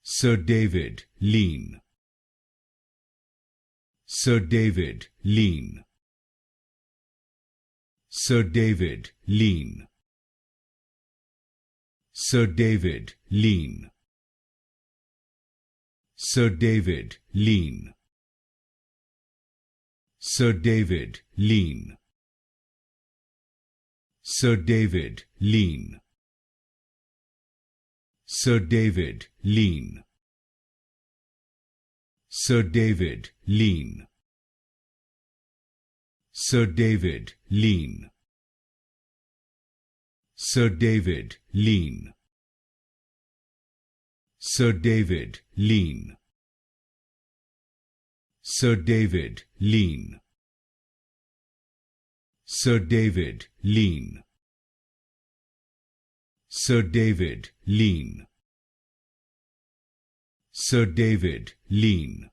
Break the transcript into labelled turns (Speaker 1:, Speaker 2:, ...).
Speaker 1: Sir David, lean. Sir David, lean. Sir David, lean. Sir David, lean. Sir David, lean. Sir David, lean. Sir David, lean. Sir David, lean. Sir David, lean. Sir David, lean. Sir David, lean. Sir David, lean. Sir David, lean. Sir David, lean. Sir David, lean. Sir David, lean.